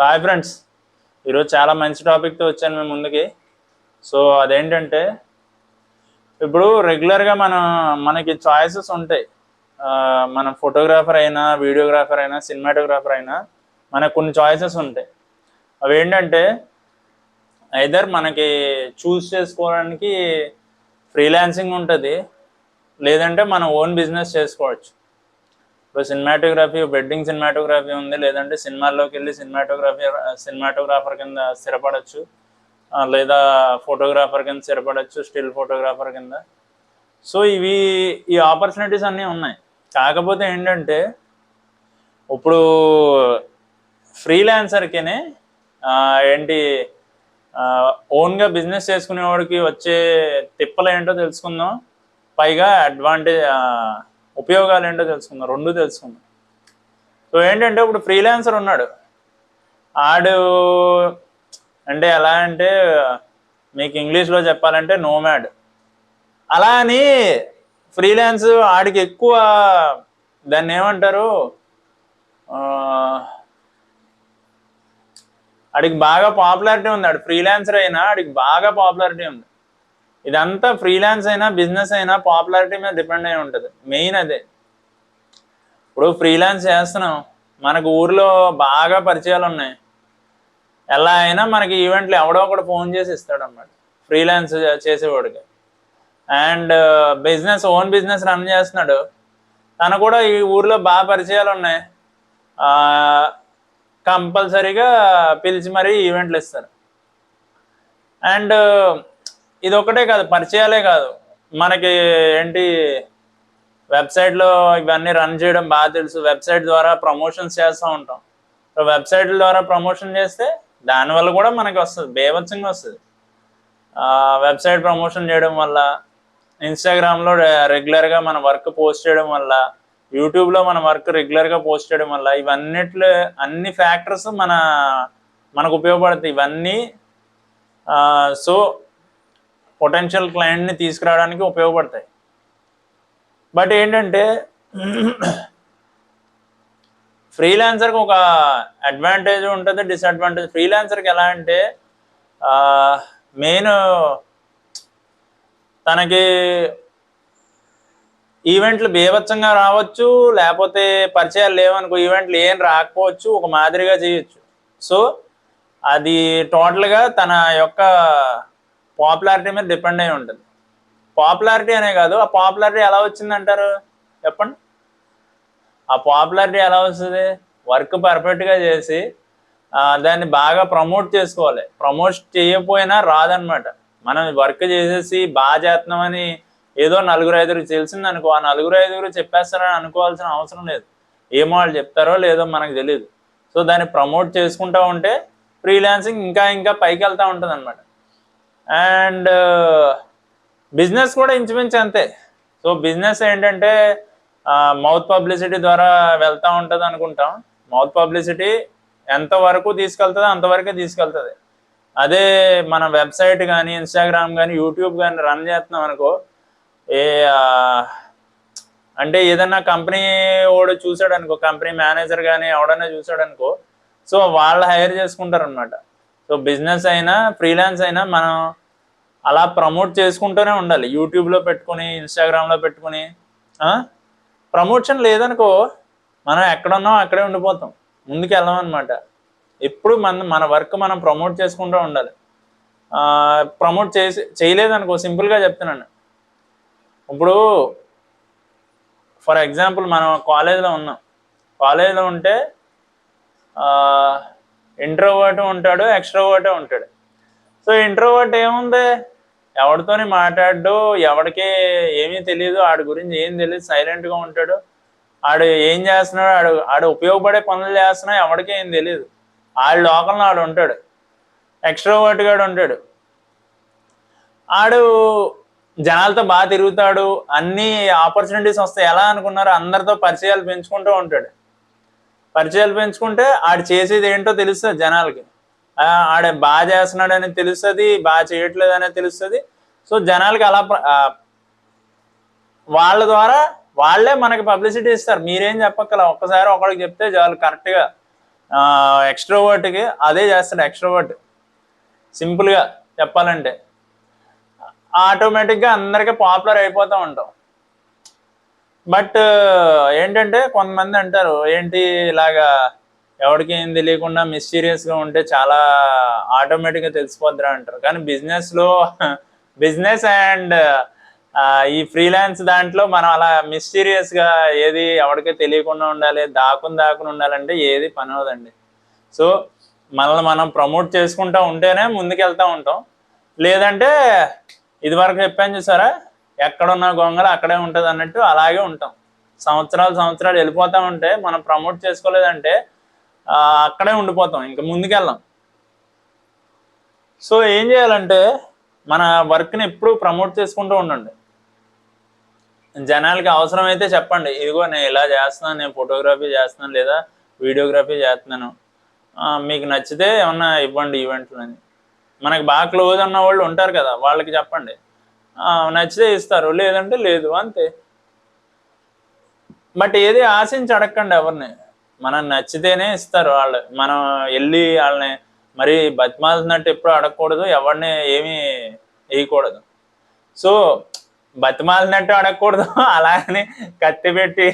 Hi friends, ఈరోజు చాలా మంచి టాపిక్తో వచ్చాను మేము ముందుకి. సో అదేంటంటే, ఇప్పుడు రెగ్యులర్గా మనకి చాయిసెస్ ఉంటాయి. మనం ఫోటోగ్రాఫర్ అయినా, వీడియోగ్రాఫర్ అయినా, సినిమాటోగ్రాఫర్ అయినా మనకు కొన్ని చాయిసెస్ ఉంటాయి. అవి ఏంటంటే, ఐదర్ మనకి చూస్ చేసుకోవడానికి ఫ్రీలాన్సింగ్ ఉంటుంది, లేదంటే మన ఓన్ బిజినెస్ చేసుకోవచ్చు. ఇప్పుడు సినిమాటోగ్రఫీ, వెడ్డింగ్ సినిమాటోగ్రఫీ ఉంది, లేదంటే సినిమాల్లోకి వెళ్ళి సినిమాటోగ్రాఫర్ కింద స్థిరపడవచ్చు, లేదా ఫోటోగ్రాఫర్ కింద స్థిరపడవచ్చు, స్టిల్ ఫోటోగ్రాఫర్ కింద. సో ఈ ఆపర్చునిటీస్ అన్నీ ఉన్నాయి. కాకపోతే ఏంటంటే, ఇప్పుడు ఫ్రీలాన్సర్కినే ఏంటి ఓన్గా బిజినెస్ చేసుకునేవాడికి వచ్చే తిప్పలు ఏంటో తెలుసుకుందాం. పైగా ఉపయోగాలు ఏంటో తెలుసుకుందాం, రెండు తెలుసుకుందాం. సో ఏంటంటే, ఇప్పుడు ఫ్రీలాన్సర్ ఉన్నాడు, ఆడు అంటే ఎలా అంటే మీకు ఇంగ్లీష్లో చెప్పాలంటే నోమాడ్. అలా అని ఫ్రీలాన్స్ ఆడికి ఎక్కువ దాన్ని ఏమంటారు, ఆడికి బాగా పాపులారిటీ ఉంది. ఆడు ఫ్రీలాన్సర్ అయినా ఆడికి బాగా పాపులారిటీ ఉంది. ఇదంతా ఫ్రీలాన్స్ అయినా బిజినెస్ అయినా పాపులారిటీ మీద డిపెండ్ అయి ఉంటుంది. మెయిన్ అదే. ఇప్పుడు ఫ్రీలాన్స్ చేస్తున్నాం, మనకు ఊర్లో బాగా పరిచయాలు ఉన్నాయి, ఎలా అయినా మనకి ఈవెంట్లు ఎవడో ఒకడు ఫోన్ చేసి ఇస్తాడు అన్నమాట ఫ్రీలాన్స్ చేసేవాడికి. అండ్ ఓన్ బిజినెస్ రన్ చేస్తున్నాడు, తను కూడా ఈ ఊర్లో బాగా పరిచయాలు ఉన్నాయి, కంపల్సరీగా పిలిచి మరీ ఈవెంట్లు ఇస్తారు. అండ్ ఇది ఒకటే కాదు, పరిచయాలే కాదు, మనకి ఏంటి వెబ్సైట్లో ఇవన్నీ రన్ చేయడం బాగా తెలుసు. వెబ్సైట్ ద్వారా ప్రమోషన్స్ చేస్తూ ఉంటాం. వెబ్సైట్ల ద్వారా ప్రమోషన్ చేస్తే దానివల్ల కూడా మనకి వస్తుంది, బేభత్సంగా వస్తుంది. వెబ్సైట్ ప్రమోషన్ చేయడం వల్ల, ఇన్స్టాగ్రామ్లో రెగ్యులర్గా మన వర్క్ పోస్ట్ చేయడం వల్ల, యూట్యూబ్లో మన వర్క్ రెగ్యులర్గా పోస్ట్ చేయడం వల్ల, అన్ని ఫ్యాక్టర్స్ మనకు ఉపయోగపడతాయి ఇవన్నీ. సో పొటెన్షియల్ క్లయింట్ని తీసుకురావడానికి ఉపయోగపడతాయి. బట్ ఏంటంటే, ఫ్రీలాన్సర్కి ఒక అడ్వాంటేజ్ ఉంటుంది, డిసడ్వాంటేజ్. ఫ్రీలాన్సర్కి ఎలా అంటే, మెయిన్ తనకి ఈవెంట్లు బీభత్సంగా రావచ్చు, లేకపోతే పరిచయాలు లేవనుకో ఈవెంట్లు ఏం రాకపోవచ్చు, ఒక మాదిరిగా చేయొచ్చు. సో అది టోటల్గా తన యొక్క పాపులారిటీ మీద డిపెండ్ అయి ఉంటుంది. పాపులారిటీ అనే కాదు, ఆ పాపులారిటీ ఎలా వచ్చిందంటారు చెప్పండి? ఆ పాపులారిటీ ఎలా వస్తుంది? వర్క్ పర్ఫెక్ట్గా చేసి దాన్ని బాగా ప్రమోట్ చేసుకోవాలి. ప్రమోట్ చేయకపోయినా రాదనమాట. మనం వర్క్ చేసేసి బాగా చేస్తున్నామని ఏదో 4-5 తెలిసిందనుకో, ఆ 4-5 చెప్పేస్తారని అనుకోవాల్సిన అవసరం లేదు. ఏమో వాళ్ళు చెప్తారో లేదో మనకు తెలియదు. సో దాన్ని ప్రమోట్ చేసుకుంటూ ఉంటే ఫ్రీలాన్సింగ్ ఇంకా ఇంకా పైకి వెళ్తూ ఉంటుంది అనమాట. అండ్ బిజినెస్ కూడా ఇంచుమించు అంతే. సో బిజినెస్ ఏంటంటే మౌత్ పబ్లిసిటీ ద్వారా వెళ్తూ ఉంటుంది అనుకుంటాం. మౌత్ పబ్లిసిటీ ఎంతవరకు తీసుకెళ్తుందో అంతవరకే తీసుకెళ్తుంది. అదే మన వెబ్సైట్ కానీ, ఇన్స్టాగ్రామ్ కానీ, యూట్యూబ్ కానీ రన్ చేస్తున్నాం అనుకో, అంటే ఏదన్నా కంపెనీ వాడు చూసాడు అనుకో, కంపెనీ మేనేజర్ కానీ ఎవడన్నా చూసాడు అనుకో, సో వాళ్ళు హైర్ చేసుకుంటారు అనమాట. సో బిజినెస్ అయినా ఫ్రీలాన్స్ అయినా మనం అలా ప్రమోట్ చేసుకుంటూనే ఉండాలి. యూట్యూబ్లో పెట్టుకుని, ఇన్స్టాగ్రామ్లో పెట్టుకుని. ప్రమోషన్ లేదనుకో మనం ఎక్కడున్నాం అక్కడే ఉండిపోతాం, ముందుకు వెళ్ళాం అనమాట. ఎప్పుడు మన వర్క్ మనం ప్రమోట్ చేసుకుంటూ ఉండాలి. ప్రమోట్ చేయలేదనుకో, సింపుల్గా చెప్తున్నాను. ఇప్పుడు ఫర్ ఎగ్జాంపుల్ మనం కాలేజీలో ఉన్నాం. కాలేజీలో ఉంటే ఇంట్రోవర్ట్ ఉంటాడు, ఎక్స్ట్రోవర్ట్ ఉంటాడు. సో ఇంట్రోవర్ట్ ఏముంది, ఎవరితోని మాట్లాడు, ఎవరికి ఏమీ తెలియదు, ఆడి గురించి ఏం తెలియదు, సైలెంట్గా ఉంటాడు. ఆడు ఏం చేస్తున్నాడు, ఆడు ఉపయోగపడే పనులు చేస్తున్నా ఎవరికి ఏం తెలియదు, ఆడు లోకల్లో ఆడు ఉంటాడు. ఎక్స్ట్రోవర్ట్ గాడు ఉంటాడు, ఆడు జనాలతో బాగా తిరుగుతాడు, అన్ని ఆపర్చునిటీస్ వస్తాయి. ఎలా అనుకున్నారు, అందరితో పరిచయాలు పెంచుకుంటూ ఉంటాడు. పరిచయాలు పెంచుకుంటే ఆడు చేసేది ఏంటో తెలుస్తుంది జనాలకి. ఆడ బాగా చేస్తున్నాడు అనేది తెలుస్తుంది, బాగా చేయట్లేదు అనేది తెలుస్తుంది. సో జనాలకి అలా వాళ్ళ ద్వారా వాళ్ళే మనకి పబ్లిసిటీ ఇస్తారు. మీరేం చెప్పక్కల, ఒక్కసారి ఒకరికి చెప్తే చాలు కరెక్ట్గా ఎక్స్ట్రోవర్ట్కి అదే చేస్తాడు ఎక్స్ట్రోవర్ట్. సింపుల్గా చెప్పాలంటే ఆటోమేటిక్గా అందరికీ పాపులర్ అయిపోతూ ఉంటాం. బట్ ఏంటంటే కొంతమంది అంటారు ఏంటి ఇలాగా ఎవరికి ఏం తెలియకుండా మిస్టీరియస్గా ఉంటే చాలా ఆటోమేటిక్గా తెలిసిపోద్దిరా అంటారు. కానీ బిజినెస్ అండ్ ఈ ఫ్రీలాన్స్ దాంట్లో మనం అలా మిస్టీరియస్గా ఏది ఎవరికి తెలియకుండా ఉండాలి, దాక్కుని ఉండాలంటే ఏది పని అవదండి. సో మనల్ని మనం ప్రమోట్ చేసుకుంటూ ఉంటేనే ముందుకెళ్తూ ఉంటాం. లేదంటే ఇదివరకు చెప్పాను చూసారా, ఎక్కడున్న గొంగళ అక్కడే ఉంటుంది అన్నట్టు అలాగే ఉంటాం. సంవత్సరాలు వెళ్ళిపోతూ ఉంటే మనం ప్రమోట్ చేసుకోలేదంటే అక్కడే ఉండిపోతాం, ఇంకా ముందుకెళ్ళాం. సో ఏం చేయాలంటే మన వర్క్ని ఎప్పుడూ ప్రమోట్ చేసుకుంటూ ఉండండి. జనాలకి అవసరమైతే చెప్పండి, ఇదిగో నేను ఇలా చేస్తున్నాను, నేను ఫోటోగ్రఫీ చేస్తున్నాను లేదా వీడియోగ్రఫీ చేస్తున్నాను, మీకు నచ్చితే ఏమన్నా ఇవ్వండి ఈవెంట్లు అని. మనకి బాగా క్లోజ్ ఉన్న వాళ్ళు ఉంటారు కదా, వాళ్ళకి చెప్పండి, నచ్చితే ఇస్తారు, లేదంటే లేదు, అంతే. బట్ ఏది ఆశించి అడగండి ఎవరిని, మనం నచ్చితేనే ఇస్తారు వాళ్ళు. మనం వెళ్ళి వాళ్ళని మరి బతిమాలుతున్నట్టు ఎప్పుడు అడగకూడదు, ఎవరిని ఏమీ వేయకూడదు. సో బతిమాలినట్టు అడగకూడదు, అలాగని కత్తి పెట్టి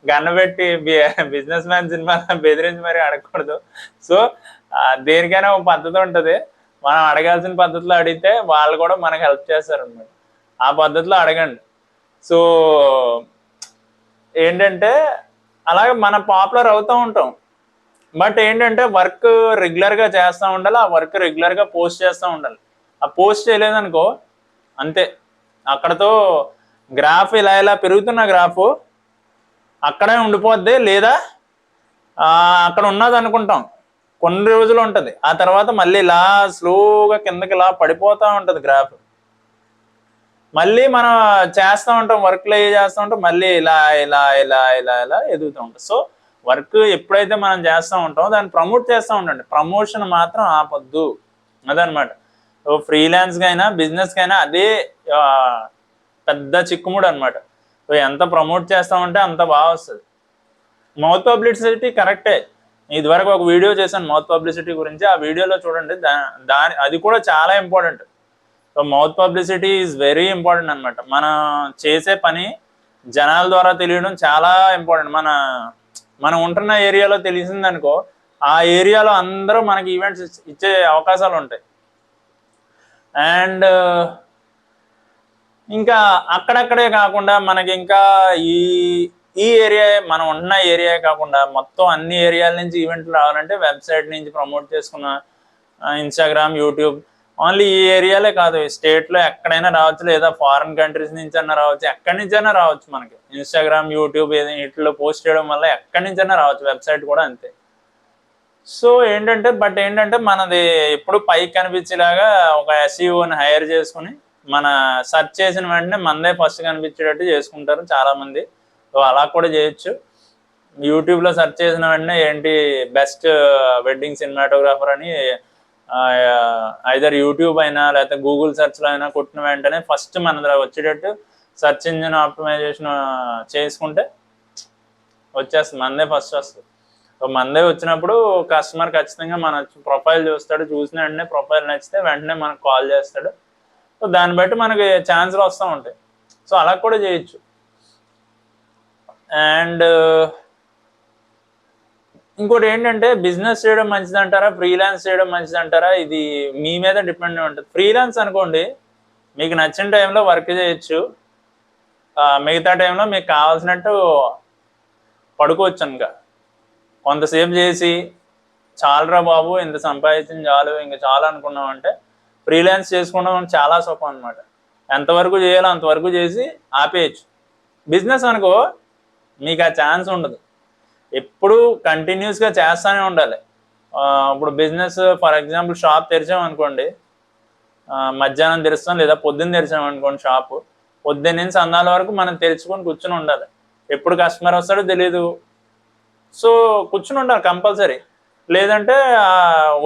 గన్న పెట్టి బిజినెస్ మ్యాన్ సినిమా బెదిరించి మరి అడగకూడదు. సో దేనికైనా ఒక పద్ధతి ఉంటుంది, మనం అడగాల్సిన పద్ధతిలో అడిగితే వాళ్ళు కూడా మనకు హెల్ప్ చేస్తారు అనమాట. ఆ పద్ధతిలో అడగండి. సో ఏంటంటే అలాగే మనం పాపులర్ అవుతూ ఉంటాం. బట్ ఏంటంటే వర్క్ రెగ్యులర్గా చేస్తూ ఉండాలి, ఆ వర్క్ రెగ్యులర్గా పోస్ట్ చేస్తూ ఉండాలి. ఆ పోస్ట్ చేయలేదనుకో అంతే, అక్కడతో గ్రాఫ్ ఇలా పెరుగుతున్న గ్రాఫ్ అక్కడే ఉండిపోద్ది, లేదా అక్కడ ఉన్నది అనుకుంటాం కొన్ని రోజులు ఉంటుంది, ఆ తర్వాత మళ్ళీ ఇలా స్లోగా కిందకి ఇలా పడిపోతూ ఉంటుంది గ్రాఫ్. మళ్ళీ మనం చేస్తూ ఉంటాం, వర్క్లో చేస్తూ ఉంటాం, మళ్ళీ ఇలా ఇలా ఇలా ఇలా ఇలా ఎదుగుతూ ఉంటాం. సో వర్క్ ఎప్పుడైతే మనం చేస్తూ ఉంటామో దాన్ని ప్రమోట్ చేస్తూ ఉండండి, ప్రమోషన్ మాత్రం ఆపొద్దు, అదనమాట. సో ఫ్రీలాన్స్కి అయినా బిజినెస్కి అయినా అదే పెద్ద చిక్కుముడు అనమాట. సో ఎంత ప్రమోట్ చేస్తామంటే అంత బాగా వస్తుంది. మౌత్ పబ్లిసిటీ కరెక్టే, ఇదివరకు ఒక వీడియో చేశాను మౌత్ పబ్లిసిటీ గురించి, ఆ వీడియోలో చూడండి. అది కూడా చాలా important. So mouth publicity is very important అనమాట. మనం చేసే పని జనాల ద్వారా తెలియడం చాలా ఇంపార్టెంట్. మనం ఉంటున్న ఏరియాలో తెలిసిందనుకో, ఆ ఏరియాలో అందరూ మనకి ఈవెంట్స్ ఇచ్చే అవకాశాలు ఉంటాయి. అండ్ ఇంకా అక్కడక్కడే కాకుండా మనకి ఇంకా ఈ ఏరియా, మనం ఉన్న ఏరియా కాకుండా మొత్తం అన్ని ఏరియాల నుంచి ఈవెంట్లు రావాలంటే వెబ్సైట్ నుంచి ప్రమోట్ చేసుకున్న ఇన్స్టాగ్రామ్, యూట్యూబ్, ఓన్లీ ఈ ఏరియాలే కాదు, స్టేట్లో ఎక్కడైనా రావచ్చు, లేదా ఫారిన్ కంట్రీస్ నుంచి అయినా రావచ్చు, ఎక్కడి నుంచైనా రావచ్చు. మనకి ఇన్స్టాగ్రామ్, యూట్యూబ్ వీటిలో పోస్ట్ చేయడం వల్ల ఎక్కడి నుంచైనా రావచ్చు, వెబ్సైట్ కూడా అంతే. సో ఏంటంటే మనది ఎప్పుడు పైకి కనిపించేలాగా ఒక ఎస్ఈఓని హైర్ చేసుకుని మన సెర్చ్ చేసిన వెంటనే మనదే ఫస్ట్ కనిపించేటట్టు చేసుకుంటారు చాలామంది. సో అలా కూడా చేయొచ్చు. యూట్యూబ్లో సెర్చ్ చేసిన వెంటనే ఏంటి బెస్ట్ వెడ్డింగ్ సినిమాటోగ్రాఫర్ అని ఐదర్ యూట్యూబ్ అయినా లేకపోతే గూగుల్ సెర్చ్లో అయినా కొట్టిన వెంటనే ఫస్ట్ మన దగ్గర వచ్చేటట్టు సెర్చ్ ఇంజిన్ ఆప్టిమైజేషన్ చేసుకుంటే వచ్చేస్తుంది, మనదే ఫస్ట్ వస్తుంది. సో మనదే వచ్చినప్పుడు కస్టమర్ ఖచ్చితంగా మన ప్రొఫైల్ చూస్తాడు, చూసిన వెంటనే ప్రొఫైల్ నచ్చితే వెంటనే మనకు కాల్ చేస్తాడు. సో దాన్ని బట్టి మనకి ఛాన్సులు వస్తూ ఉంటాయి. సో అలా కూడా చేయొచ్చు. అండ్ ఇంకోటి ఏంటంటే బిజినెస్ చేయడం మంచిదంటారా, ఫ్రీలాన్స్ చేయడం మంచిదంటారా, ఇది మీ మీద డిపెండ్ ఉంటుంది. ఫ్రీలాన్స్ అనుకోండి, మీకు నచ్చిన టైంలో వర్క్ చేయొచ్చు, మిగతా టైంలో మీకు కావాల్సినట్టు పడుకోవచ్చు. ఇంకా కొంతసేపు చేసి చాలరా బాబు ఇంత సంపాదించింది చాలు ఇంకా చాలు అనుకున్నామంటే ఫ్రీలాన్స్ చేసుకున్నాం చాలా సుఖం అనమాట. ఎంతవరకు చేయాలో అంతవరకు చేసి ఆపేయచ్చు. బిజినెస్ అనుకో మీకు ఆ ఛాన్స్ ఉండదు, ఎప్పుడు కంటిన్యూస్గా చేస్తూనే ఉండాలి. ఇప్పుడు బిజినెస్ ఫర్ ఎగ్జాంపుల్ షాప్ తెరిచామనుకోండి, మధ్యాహ్నం తెరుస్తాం లేదా పొద్దున్న తెరిచామనుకోండి, షాపు పొద్దున్న నుంచి సందాల వరకు మనం తెరుచుకొని కూర్చుని ఉండాలి. ఎప్పుడు కస్టమర్ వస్తాడో తెలియదు, సో కూర్చుని ఉండాలి కంపల్సరీ. లేదంటే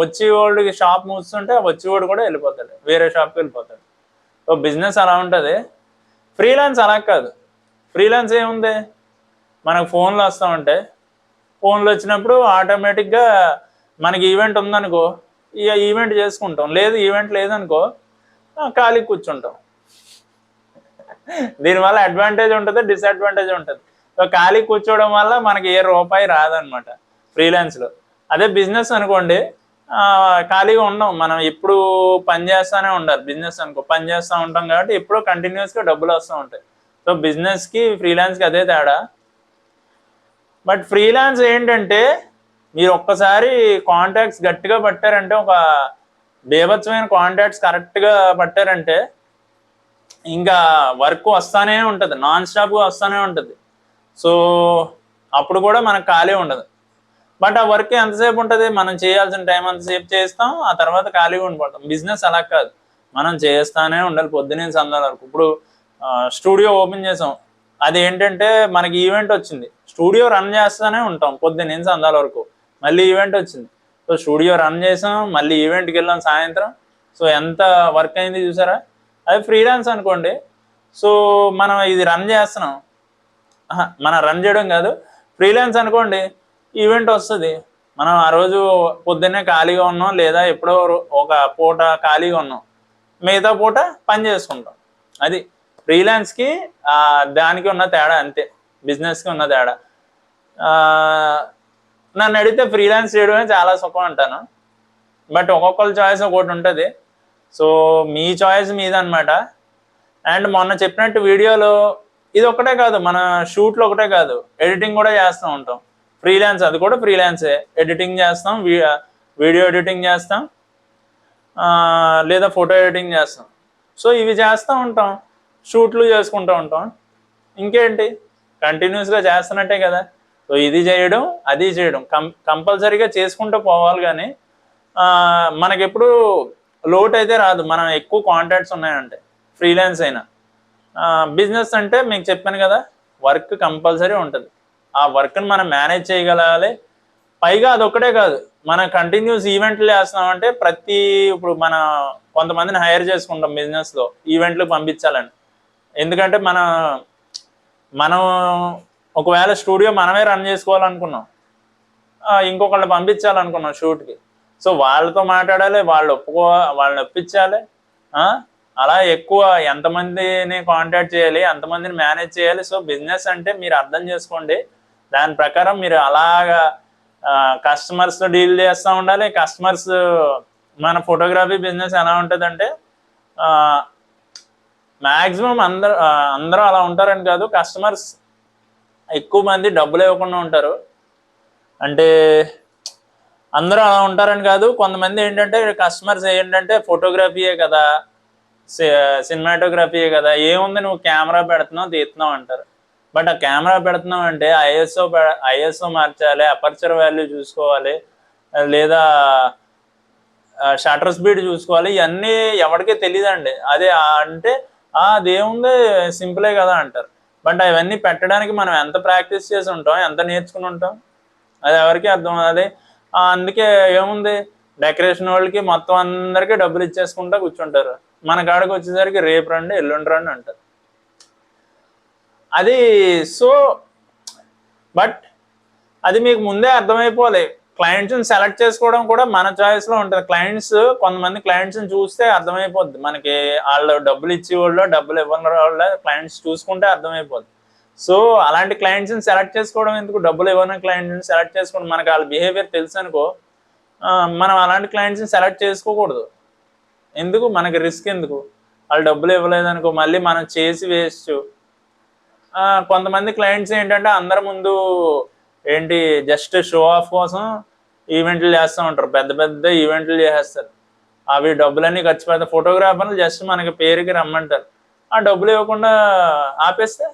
వచ్చేవాడికి షాప్ మూస్తుంటే వచ్చేవాడు కూడా వెళ్ళిపోతాడు, వేరే షాప్కి వెళ్ళిపోతాడు. సో బిజినెస్ అలా ఉంటుంది. ఫ్రీలాన్స్ అలా కాదు. ఫ్రీలాన్స్ ఏముంది, మనకు ఫోన్లు వస్తూ ఉంటాయి, ఫోన్లు వచ్చినప్పుడు ఆటోమేటిక్గా మనకి ఈవెంట్ ఉందనుకో ఇక ఈవెంట్ చేసుకుంటాం, లేదు ఈవెంట్ లేదనుకో ఖాళీ కూర్చుంటాం. దీనివల్ల అడ్వాంటేజ్ ఉంటుంది, డిసడ్వాంటేజ్ ఉంటుంది. సో ఖాళీ కూర్చోవడం వల్ల మనకి ఏ రూపాయి రాదనమాట ఫ్రీలాన్స్లో. అదే బిజినెస్ అనుకోండి, ఖాళీగా ఉన్నాం, మనం ఎప్పుడు పని చేస్తూనే ఉండాలి. బిజినెస్ అనుకో పని చేస్తూ ఉంటాం కాబట్టి ఎప్పుడూ కంటిన్యూస్గా డబ్బులు వస్తూ ఉంటాయి. సో బిజినెస్కి ఫ్రీలాన్స్కి అదే తేడా. బట్ ఫ్రీలాన్స్ ఏంటంటే మీరు ఒక్కసారి కాంటాక్ట్స్ గట్టిగా పట్టారంటే, ఒక బేభత్సమైన కాంటాక్ట్స్ కరెక్ట్గా పట్టారంటే ఇంకా వర్క్ వస్తూనే ఉంటుంది, నాన్ స్టాప్గా వస్తూనే ఉంటుంది. సో అప్పుడు కూడా మనకు ఖాళీ ఉండదు. బట్ ఆ వర్క్ ఎంతసేపు ఉంటుంది, మనం చేయాల్సిన టైం అంతసేపు చేస్తాం, ఆ తర్వాత ఖాళీగా ఉండిపోతాం. బిజినెస్ అలా కాదు, మనం చేస్తూనే ఉండాలి పొద్దున్నే సందాల వరకు. ఇప్పుడు స్టూడియో ఓపెన్ చేసాం, అది ఏంటంటే మనకి ఈవెంట్ వచ్చింది, స్టూడియో రన్ చేస్తూనే ఉంటాం పొద్దున్నే సందాల వరకు. మళ్ళీ ఈవెంట్ వచ్చింది, సో స్టూడియో రన్ చేసాం, మళ్ళీ ఈవెంట్కి వెళ్ళాం సాయంత్రం. సో ఎంత వర్క్ అయింది చూసారా. అది ఫ్రీలాన్స్ అనుకోండి, సో మనం ఇది రన్ చేస్తున్నాం, మనం రన్ చేయడం కాదు, ఫ్రీలాన్స్ అనుకోండి, ఈవెంట్ వస్తుంది, మనం ఆ రోజు పొద్దున్నే ఖాళీగా ఉన్నాం, లేదా ఎప్పుడో ఒక పూట ఖాళీగా ఉన్నాం, మిగతా పూట పని చేసుకుంటాం. అది ఫ్రీలాన్స్కి దానికి ఉన్న తేడా, అంతే బిజినెస్కి ఉన్న తేడా. నన్ను అడిగితే ఫ్రీలాన్స్ చేయడమే చాలా సుఖం అంటాను. బట్ ఒక్కొక్కరి చాయిస్ ఒకటి ఉంటుంది, సో మీ చాయిస్ మీదనమాట. అండ్ మొన్న చెప్పినట్టు వీడియోలో ఇది ఒకటే కాదు, మన షూట్లో ఒకటే కాదు, ఎడిటింగ్ కూడా చేస్తూ ఉంటాం. ఫ్రీలాన్స్, అది కూడా ఫ్రీలాన్సే. ఎడిటింగ్ చేస్తాం, వీడియో ఎడిటింగ్ చేస్తాం, లేదా ఫోటో ఎడిటింగ్ చేస్తాం. సో ఇవి చేస్తూ ఉంటాం, షూట్లు చేసుకుంటూ ఉంటాం. ఇంకేంటి, కంటిన్యూస్గా చేస్తున్నట్టే కదా. సో ఇది చేయడం అది చేయడం కంపల్సరీగా చేసుకుంటూ పోవాలి. కానీ మనకెప్పుడు లోటు అయితే రాదు, మనం ఎక్కువ కాంటాక్ట్స్ ఉన్నాయంటే. ఫ్రీలాన్స్ అయినా బిజినెస్ అంటే మీకు చెప్పాను కదా, వర్క్ కంపల్సరీ ఉంటుంది, ఆ వర్క్ని మనం మేనేజ్ చేయగలగాలి. పైగా అదొక్కటే కాదు, మనం కంటిన్యూస్ ఈవెంట్లు చేస్తున్నామంటే ఇప్పుడు మన కొంతమందిని హైర్ చేసుకుంటాం బిజినెస్లో ఈవెంట్లు పంపించాలని. ఎందుకంటే మనం ఒకవేళ స్టూడియో మనమే రన్ చేసుకోవాలనుకున్నాం, ఇంకొకళ్ళు పంపించాలనుకున్నాం షూట్కి, సో వాళ్ళతో మాట్లాడాలి, వాళ్ళని ఒప్పించాలి. అలా ఎక్కువ ఎంతమందిని కాంటాక్ట్ చేయాలి, ఎంతమందిని మేనేజ్ చేయాలి. సో బిజినెస్ అంటే మీరు అర్థం చేసుకోండి, దాని ప్రకారం మీరు అలాగా కస్టమర్స్తో డీల్ చేస్తూ ఉండాలి. కస్టమర్స్, మన ఫోటోగ్రఫీ బిజినెస్ ఎలా ఉంటుందంటే మ్యాక్సిమం అందరూ అలా ఉంటారని కాదు, కస్టమర్స్ ఎక్కువ మంది డబ్బులు ఇవ్వకుండా ఉంటారు. అంటే అందరూ అలా ఉంటారని కాదు, కొంతమంది ఏంటంటే కస్టమర్స్ ఏంటంటే ఫోటోగ్రఫీయే కదా, సినిమాటోగ్రఫీయే కదా, ఏముంది నువ్వు కెమెరా పెడుతున్నావు తీస్తున్నావు అంటారు. బట్ ఆ కెమెరా పెడుతున్నావు అంటే ఐఎస్ఓ మార్చాలి, అపర్చర్ వాల్యూ చూసుకోవాలి, లేదా షటర్ స్పీడ్ చూసుకోవాలి. ఇవన్నీ ఎవరికీ తెలియదండి. అదే అంటే అదేముంది సింపులే కదా అంటారు. బట్ అవన్నీ పెట్టడానికి మనం ఎంత ప్రాక్టీస్ చేసి ఉంటాం, ఎంత నేర్చుకుని ఉంటాం, అది ఎవరికి అర్థం అవ్వాలి. అందుకే ఏముంది, డెకరేషన్ వాళ్ళకి మొత్తం అందరికీ డబ్బులు ఇచ్చేసుకుంటా కూర్చుంటారు, మన కాడికి వచ్చేసరికి రేపు రండి ఎల్లుండి రండి అంటారు. అది సో బట్ అది మీకు ముందే అర్థమైపోవాలి. క్లయింట్స్ని సెలెక్ట్ చేసుకోవడం కూడా మన చాయిస్లో ఉంటుంది. కొంతమంది క్లయింట్స్ని చూస్తే అర్థమైపోద్ది మనకి, వాళ్ళు డబ్బులు ఇచ్చేవాళ్ళు డబ్బులు ఇవ్వని వాళ్ళ క్లయింట్స్ చూసుకుంటే అర్థమైపోద్ది. సో అలాంటి క్లయింట్స్ని సెలెక్ట్ చేసుకోవడం ఎందుకు, డబ్బులు ఇవ్వని క్లయింట్ని సెలెక్ట్ చేసుకోవడం, మనకు వాళ్ళ బిహేవియర్ తెలుసు అనుకో, మనం అలాంటి క్లయింట్స్ని సెలెక్ట్ చేసుకోకూడదు. ఎందుకు, మనకి రిస్క్ ఎందుకు, వాళ్ళు డబ్బులు ఇవ్వలేదనుకో మళ్ళీ మనం చేసి వేస్ట్. కొంతమంది క్లయింట్స్ ఏంటంటే అందరి ముందు ఏంటి జస్ట్ షో ఆఫ్ కోసం ఈవెంట్లు చేస్తూ ఉంటారు, పెద్ద పెద్ద ఈవెంట్లు చేసేస్తారు, అవి డబ్బులన్నీ ఖర్చు పెడతారు. ఫోటోగ్రాఫర్లు జస్ట్ మనకి పేరుకి రమ్మంటారు, ఆ డబ్బులు ఇవ్వకుండా ఆపేస్తే.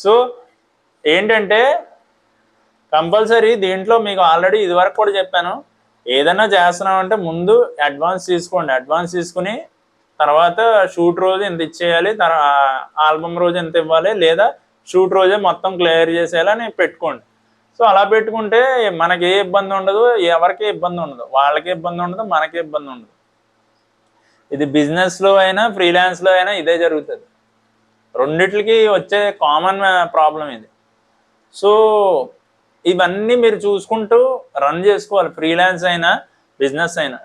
సో ఏంటంటే కంపల్సరీ దీంట్లో మీకు ఆల్రెడీ ఇదివరకు కూడా చెప్పాను, ఏదైనా చేస్తున్నామంటే ముందు అడ్వాన్స్ తీసుకోండి. అడ్వాన్స్ తీసుకుని తర్వాత షూట్ రోజు ఎంత ఇచ్చేయాలి, ఆల్బమ్ రోజు ఎంత ఇవ్వాలి, లేదా షూట్ రోజే మొత్తం క్లియర్ చేసేయాలని పెట్టుకోండి. సో అలా పెట్టుకుంటే మనకి ఏ ఇబ్బంది ఉండదు, ఎవరికి ఇబ్బంది ఉండదు, వాళ్ళకి ఇబ్బంది ఉండదు, మనకి ఇబ్బంది ఉండదు. ఇది బిజినెస్లో అయినా ఫ్రీలాన్స్లో అయినా ఇదే జరుగుతుంది, రెండిట్లకి వచ్చే కామన్ ప్రాబ్లం ఇది. సో ఇవన్నీ మీరు చూసుకుంటూ రన్ చేసుకోవాలి, ఫ్రీలాన్స్ అయినా బిజినెస్ అయినా.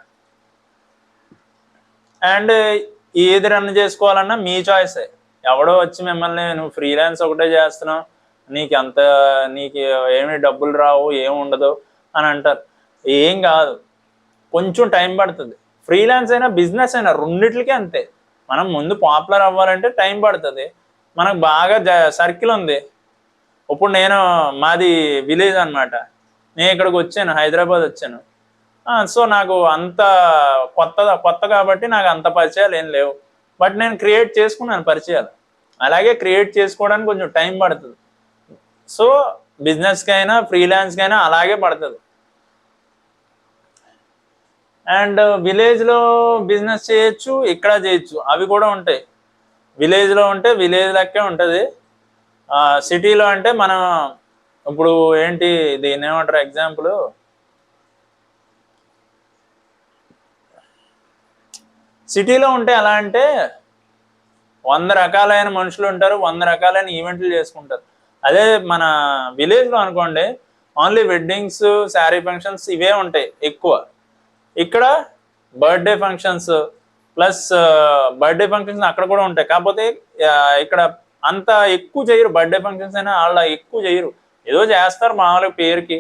అండ్ ఏది రన్ చేసుకోవాలన్నా మీ చాయిసే. ఎవడో వచ్చి మిమ్మల్ని నువ్వు ఫ్రీలాన్స్ ఒకటే చేస్తున్నావు, నీకు ఏమి డబ్బులు రావు, ఏమి ఉండదు అని అంటారు. ఏం కాదు, కొంచెం టైం పడుతుంది. ఫ్రీలాన్స్ అయినా బిజినెస్ అయినా రెండిట్లకే అంతే. మనం ముందు పాపులర్ అవ్వాలంటే టైం పడుతుంది. మనకు బాగా సర్కిల్ ఉంది. ఇప్పుడు మాది విలేజ్ అనమాట. నేను ఇక్కడికి వచ్చాను, హైదరాబాద్ వచ్చాను. సో నాకు అంత కొత్త కాబట్టి నాకు అంత పరిచయాలు ఏం లేవు. బట్ నేను క్రియేట్ చేసుకున్నాను పరిచయాలు. అలాగే క్రియేట్ చేసుకోవడానికి కొంచెం టైం పడుతుంది. సో బిజినెస్కి అయినా ఫ్రీలాన్స్కి అయినా అలాగే పడుతుంది. అండ్ విలేజ్లో బిజినెస్ చేయొచ్చు, ఇక్కడ చేయొచ్చు, అవి కూడా ఉంటాయి. విలేజ్లో ఉంటే విలేజ్ లెక్కే ఉంటుంది. సిటీలో అంటే మనం ఇప్పుడు ఏంటి దీన్ని ఏమంటారు, ఎగ్జాంపుల్ సిటీలో ఉంటే ఎలా అంటే 100 రకాలైన మనుషులు ఉంటారు, 100 రకాలైన ఈవెంట్లు చేసుకుంటారు. అదే మన విలేజ్లో అనుకోండి, ఓన్లీ వెడ్డింగ్స్, శారీ ఫంక్షన్స్ ఇవే ఉంటాయి ఎక్కువ. ఇక్కడ birthday functions plus birthday functions అక్కడ కూడా ఉంటాయి. కాకపోతే ఇక్కడ అంత ఎక్కువ చేయరు. బర్త్డే ఫంక్షన్స్ అయినా వాళ్ళ ఎక్కువ చేయరు, ఏదో చేస్తారు మామూలుగా పేరుకి.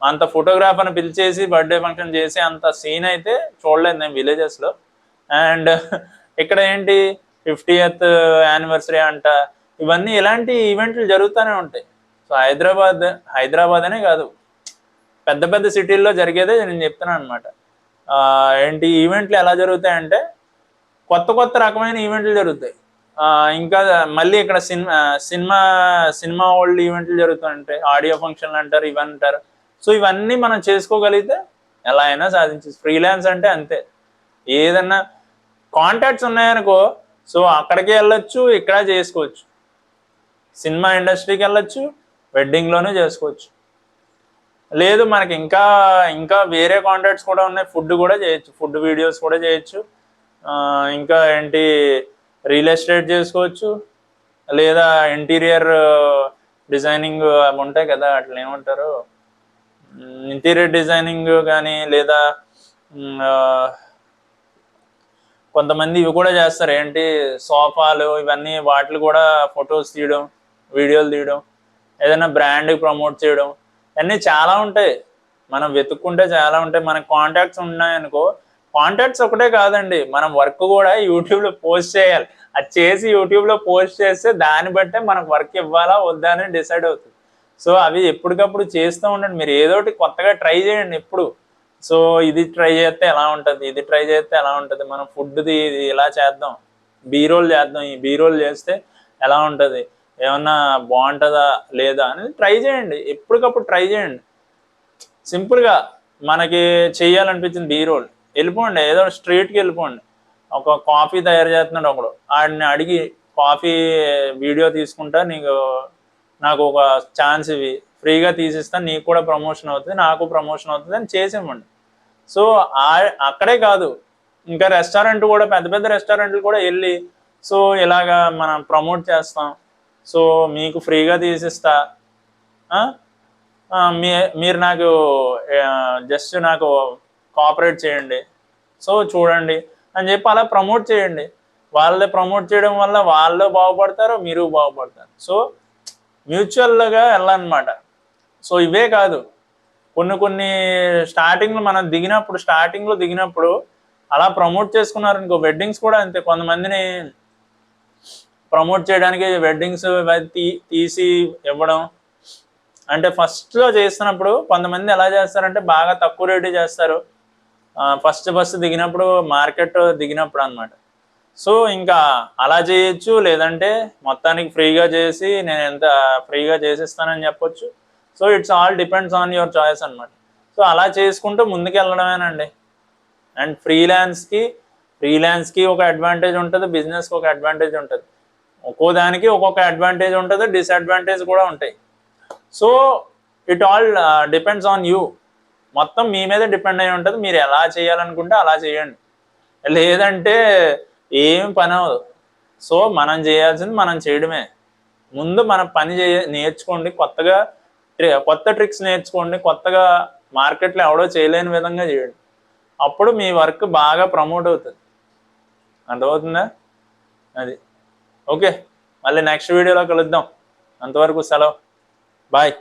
అంత ఫోటోగ్రాఫర్ని పిలిచేసి బర్త్డే ఫంక్షన్ చేసి అంత సీన్ అయితే చూడలేదు నేను విలేజెస్లో. అండ్ ఇక్కడ ఏంటి 50th యానివర్సరీ అంట, ఇవన్నీ ఇలాంటి ఈవెంట్లు జరుగుతూనే ఉంటాయి. సో హైదరాబాద్ అనే కాదు, పెద్ద పెద్ద సిటీల్లో జరిగేదే నేను చెప్తున్నాను అనమాట. ఏంటి ఈవెంట్లు ఎలా జరుగుతాయంటే కొత్త రకమైన ఈవెంట్లు జరుగుతాయి. ఇంకా మళ్ళీ ఇక్కడ సినిమా ఓల్డ్ ఈవెంట్లు జరుగుతుంటాయి, ఆడియో ఫంక్షన్లు అంటారు, ఇవన్నీ అంటారు. సో ఇవన్నీ మనం చేసుకోగలిగితే ఎలా అయినా సాధించచ్చు. ఫ్రీలాన్స్ అంటే అంతే. ఏదన్నా కాంటాక్ట్స్ ఉన్నాయనుకో, సో అక్కడికి వెళ్ళొచ్చు, ఇక్కడ చేసుకోవచ్చు. సినిమా ఇండస్ట్రీకి వెళ్ళొచ్చు, వెడ్డింగ్లోనే చేసుకోవచ్చు. లేదు మనకి ఇంకా వేరే కాంటాక్ట్స్ కూడా ఉన్నాయి, ఫుడ్ కూడా చేయొచ్చు, ఫుడ్ వీడియోస్ కూడా చేయొచ్చు. ఇంకా ఏంటి రియల్ ఎస్టేట్ చేసుకోవచ్చు, లేదా ఇంటీరియర్ డిజైనింగ్ అవి ఉంటాయి కదా, అట్లా ఏమంటారు, ఇంటీరియర్ డిజైనింగ్ కానీ, లేదా కొంతమంది ఇవి కూడా చేస్తారు, ఏంటి సోఫాలు ఇవన్నీ, వాటిని కూడా ఫొటోస్ తీయడం, వీడియోలు తీయడం, ఏదైనా బ్రాండ్కి ప్రమోట్ చేయడం, అన్నీ చాలా ఉంటాయి. మనం వెతుక్కుంటే చాలా ఉంటాయి. మనకు కాంటాక్ట్స్ ఉన్నాయనుకో, కాంటాక్ట్స్ ఒకటే కాదండి, మనం వర్క్ కూడా యూట్యూబ్లో పోస్ట్ చేయాలి. అది చేసి యూట్యూబ్లో పోస్ట్ చేస్తే దాన్ని బట్టే మనకు వర్క్ ఇవ్వాలా వద్దా అని డిసైడ్ అవుతుంది. సో అవి ఎప్పటికప్పుడు చేస్తూ ఉండండి. మీరు ఏదోటి కొత్తగా ట్రై చేయండి ఎప్పుడు. సో ఇది ట్రై చేస్తే ఎలా ఉంటుంది, ఇది ట్రై చేస్తే ఎలా ఉంటుంది, మనం ఫుడ్ది ఇది ఇలా చేద్దాం, బీరోల్ చేద్దాం, ఈ బీరోల్ చేస్తే ఎలా ఉంటుంది, ఏమన్నా బాగుంటుందా లేదా అనేది ట్రై చేయండి. ఎప్పటికప్పుడు ట్రై చేయండి. సింపుల్గా మనకి చెయ్యాలనిపించింది బీరోల్, వెళ్ళిపోండి, ఏదో స్ట్రీట్కి వెళ్ళిపోండి. ఒక కాఫీ తయారు చేస్తున్నాడు ఒకడు, ఆడిని అడిగి కాఫీ వీడియో తీసుకుంటా, నాకు ఒక ఛాన్స్ ఇవి, ఫ్రీగా తీసిస్తాను, నీకు కూడా ప్రమోషన్ అవుతుంది, నాకు ప్రమోషన్ అవుతుంది అని చేసేవ్వండి. సో అక్కడే కాదు, ఇంకా రెస్టారెంట్ కూడా, పెద్ద పెద్ద రెస్టారెంట్లు కూడా వెళ్ళి, సో ఇలాగా మనం ప్రమోట్ చేస్తాం, సో మీకు ఫ్రీగా తీసిస్తా, మీరు జస్ట్ నాకు కోఆపరేట్ చేయండి, సో చూడండి అని చెప్పి అలా ప్రమోట్ చేయండి. వాళ్ళే ప్రమోట్ చేయడం వల్ల వాళ్ళు బాగుపడతారు, మీరు బాగుపడతారు. సో మ్యూచువల్గా వెళ్ళాలన్నమాట. సో ఇవే కాదు, కొన్ని స్టార్టింగ్లో మనం దిగినప్పుడు అలా ప్రమోట్ చేసుకున్నారనుకో, వెడ్డింగ్స్ కూడా అంతే. కొంతమందిని ప్రమోట్ చేయడానికి వెడ్డింగ్స్ తీసి ఇవ్వడం అంటే, ఫస్ట్లో చేస్తున్నప్పుడు కొంతమంది ఎలా చేస్తారంటే బాగా తక్కువ రేటు చేస్తారు, ఫస్ట్ దిగినప్పుడు, మార్కెట్ దిగినప్పుడు అనమాట. సో ఇంకా అలా చేయొచ్చు, లేదంటే మొత్తానికి ఫ్రీగా చేసి నేను ఎంత ఫ్రీగా చేసిస్తానని చెప్పొచ్చు. So it's all depends on your choice అనమాట. సో అలా చేసుకుంటూ ముందుకు వెళ్ళడమేనండి. అండ్ ఫ్రీలాన్స్కి ఒక అడ్వాంటేజ్ ఉంటుంది, బిజినెస్కి ఒక అడ్వాంటేజ్ ఉంటుంది. ఒక్కో దానికి ఒక్కొక్క అడ్వాంటేజ్ ఉంటుంది, డిసడ్వాంటేజ్ కూడా ఉంటాయి. So it all depends on you. మొత్తం మీ మీద డిపెండ్ అయి ఉంటుంది. మీరు ఎలా చేయాలనుకుంటే అలా చేయండి, లేదంటే ఏం పని అవ్వదు. సో మనం చేయాల్సింది మనం చేయడమే. ముందు మన పని నేర్చుకోండి. కొత్తగా కొత్త ట్రిక్స్ నేర్చుకోండి, కొత్తగా మార్కెట్లో ఎవడో చేయలేని విధంగా చేయండి. అప్పుడు మీ వర్క్ బాగా ప్రమోట్ అవుతుంది. అర్థమవుతుందా? అది ఓకే. మళ్ళీ నెక్స్ట్ వీడియోలో కలుద్దాం. అంతవరకు సెలవు. బాయ్.